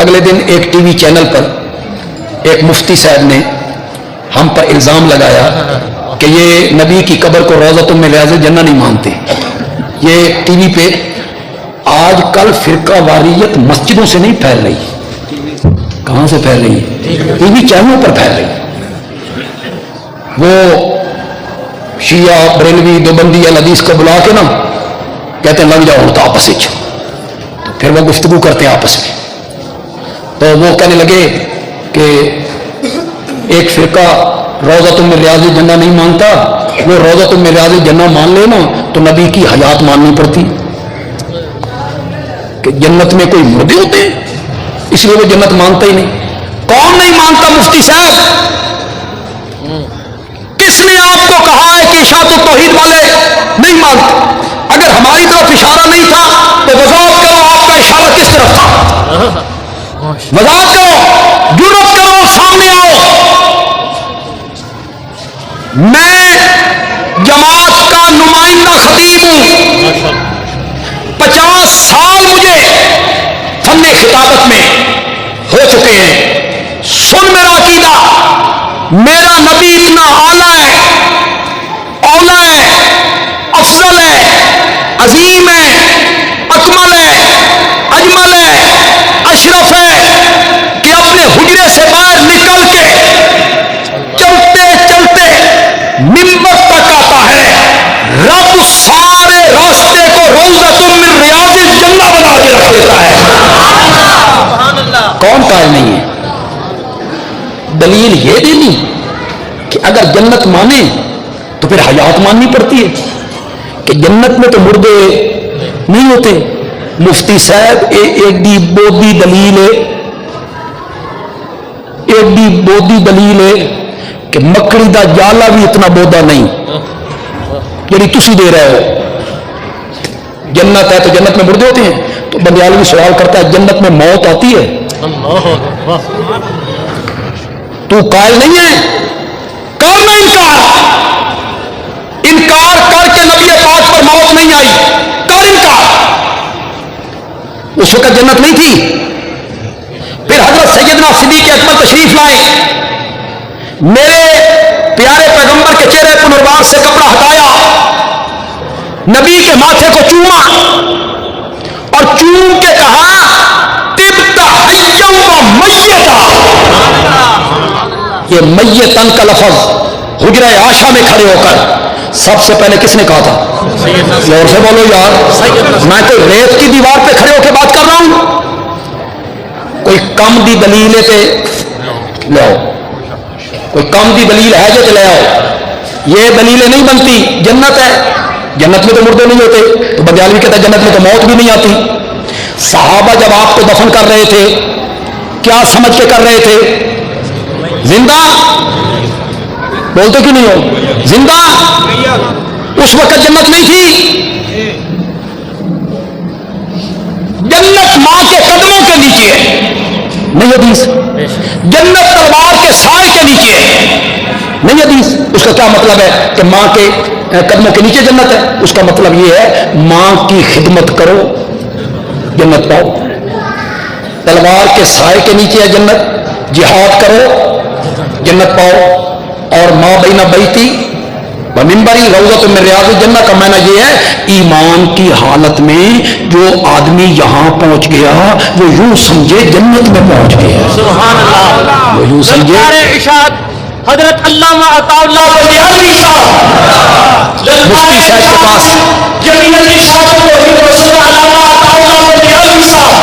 اگلے دن ایک T V channel پر ایک مفتی صاحب نے ہم پر الزام لگایا کہ یہ نبی کی قبر کو روضۃ من ریاض الجنہ نہیں مانتے. یہ ٹی وی پہ آج کل فرقہ واریت مسجدوں سے نہیں پھیل رہی. کہاں سے پھیل رہی ہے؟ ٹی وی چینلوں پر پھیل رہی. وہ شیعہ بریلوی دیوبندی الحدیث کو بلا کے نا کہتے ہیں لگ جاؤ ہوتا آپس میں. پھر وہ گفتگو کرتے ہیں آپس میں. تو وہ کہنے لگے کہ ایک فرقہ روضۃ من ریاض الجنہ نہیں مانتا، وہ روضۃ من ریاض الجنہ مان لے نا تو نبی کی حیات ماننی پڑتی کہ جنت میں کوئی مردے ہوتے ہیں، اس لیے وہ جنت مانتا ہی نہیں. کون نہیں مانتا مفتی صاحب؟ کس نے آپ کو کہا ہے کہ اشاعت التوحید والے نہیں مانتے؟ اگر ہماری طرف اشارہ نہیں تھا تو وضاحت کرو آپ کا اشارہ کس طرف تھا؟ وضاحت کرو، جرأت کرو، سامنے آؤ. میں جماعت کا نمائندہ خطیب ہوں. 50 سال مجھے فن خطابت میں ہو چکے ہیں. سن میرا عقیدہ، میرا نبی اتنا اعلیٰ ہے، اولا ہے، افضل ہے، عظیم ہے، اکمل ہے، اجمل ہے، اشرف ہے کہ اپنے حجرے سے باہر نکل کے چلتے چلتے منبر تک آتا ہے. رب سارے راستے کو روضۃ من ریاض الجنہ بنا کے رکھ دیتا ہے. کون قائل نہیں ہے؟ دلیل یہ دینی کہ اگر جنت مانے تو پھر حیات ماننی پڑتی ہے کہ جنت میں تو مردے نہیں ہوتے. مفتی صاحب ایڈی بودی دلیل ہے، ایڈی بودی دلیل ہے کہ مکڑی دا جالا بھی اتنا بودا نہیں یعنی تسی دے رہے ہو. جنت ہے تو جنت میں مردے ہوتے ہیں. تو بندیالوی سوال کرتا ہے جنت میں موت آتی ہے؟ تو قائل نہیں ہے؟ کرنا انکار کر کے نبی پاک پر موت نہیں آئی، کر انکار. اس وقت جنت نہیں تھی. پھر حضرت سیدنا صدیق اکبر تشریف لائے، میرے پیارے پیغمبر کے چہرے پنروار سے کپڑا ہٹایا، نبی کے ماتھے کو چوما اور چوم کے کہا طبت حیا و میتا. یہ میتن کا لفظ حجرہ عائشہ میں کھڑے ہو کر سب سے پہلے کس نے کہا تھا؟ زور سے بولو یار، میں کوئی ریت کی دیوار پہ کھڑے ہو کے بات کر رہا ہوں؟ کوئی کم دی دلیل پہ لے آؤ، کوئی کم دی دلیل ہے جو لے آؤ. یہ دلیلیں نہیں بنتی. جنت ہے، جنت میں تو مردے نہیں ہوتے. تو بدیالوی کہتا ہے جنت میں تو موت بھی نہیں آتی. صحابہ جب آپ کو دفن کر رہے تھے کیا سمجھ کے کر رہے تھے؟ زندہ. بولتے کیوں نہیں ہو؟ زندہ. اس وقت جنت نہیں تھی. جنت ماں کے قدموں کے نیچے ہے، نہیں حدیث. جنت تلوار کے سائے کے نیچے ہے، نہیں حدیث. اس کا کیا مطلب ہے کہ ماں کے قدموں کے نیچے جنت ہے؟ اس کا مطلب یہ ہے ماں کی خدمت کرو جنت پاؤ. تلوار کے سائے کے نیچے ہے جنت، جہاد کرو جنت پاؤ. اور ماں بین بیتی و منبری روضۃ من ریاض الجنہ کا معنی یہ ہے ایمان کی حالت میں جو آدمی یہاں پہنچ گیا وہ یوں سمجھے جنت میں پہنچ گیا. سبحان اللہ. وہ یوں سمجھے. حضرت علامہ عطا اللہ بندیالوی صاحب مفتی صاحب کے پاس جمیعت اشاعت توحید و سنت علامہ عطا اللہ بندیالوی صاحب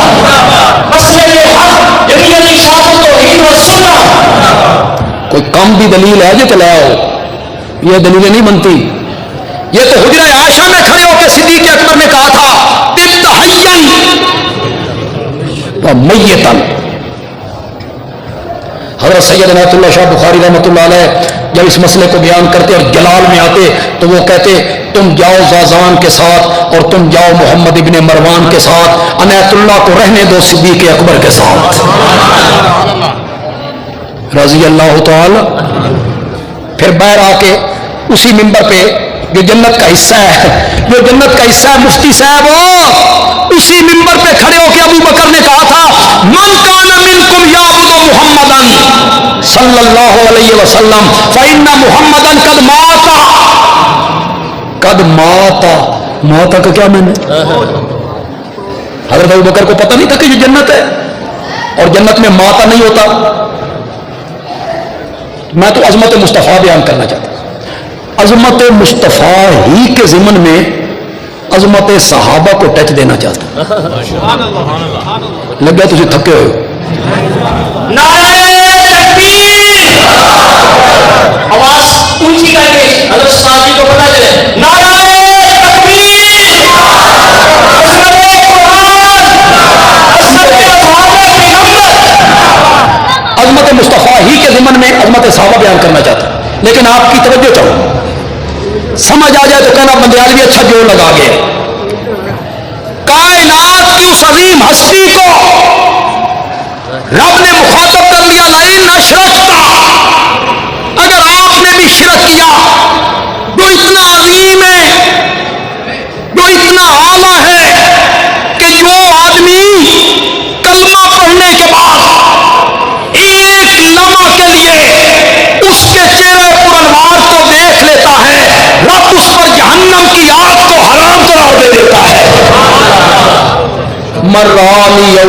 مسئلے حق جمیعت اشاعت توحید و سنت. کوئی کم بھی دلیل ہے جو چلے آؤ. یہ دلیلیں نہیں بنتی. یہ تو حجرہ عائشہ میں کھڑے ہو کے صدیق اکبر نے کہا تھا طبت حیا و میتا. حضرت سید عنایت اللہ شاہ بخاری رحمۃ اللہ علیہ جب اس مسئلے کو بیان کرتے اور جلال میں آتے تو وہ کہتے تم جاؤ زازان کے ساتھ اور تم جاؤ محمد ابن مروان کے ساتھ، عنایت اللہ کو رہنے دو صدیق اکبر کے ساتھ رضی اللہ تعالی. پھر باہر آ کے اسی منبر پہ جو جنت کا حصہ ہے، جو جنت کا حصہ ہے، مفتی صاحب اسی منبر پہ کھڑے ہو کے ابو بکر نے کہا تھا من کان صلی اللہ علیہ وسلم فإن محمدًا قد ماتا کا کیا میں نے حضرت ابوبکر کو پتہ نہیں تھا کہ یہ جنت ہے اور جنت میں ماتا نہیں ہوتا. میں تو عظمت مصطفیٰ بیان کرنا چاہتا ہوں. عظمت مصطفیٰ ہی کے ضمن میں عظمت صحابہ کو ٹچ دینا چاہتا ہوں. لگ گیا تجھے تھکے ہوئے. نعرہ تکبیر، آواز اونچی کر کے حضرت صاحب جی کو بتا دیں. نعرہ تکبیر، عظمت مصطفیٰ ہی کے ضمن میں عظمت صحابہ بیان کرنا چاہتا ہوں. لیکن آپ کی توجہ چاہوں سمجھ آ جائے تو کہنا بندیالوی اچھا جوڑ لگا گیا. کائنات کی اس عظیم ہستی کو رب نے مخاطب کر لیا لئن اشرکتا، اگر آپ نے بھی شرک کیا جو اتنا عظیم ہے، جو اتنا اعلیٰ ہے کہ جو آدمی کلمہ پڑھنے کے بعد ایک لمحہ کے لیے اس کے چہرے پر انوار کو دیکھ لیتا ہے، رب اس پر جہنم کی آگ کو حرام قرار دے دیتا ہے. مرانی اور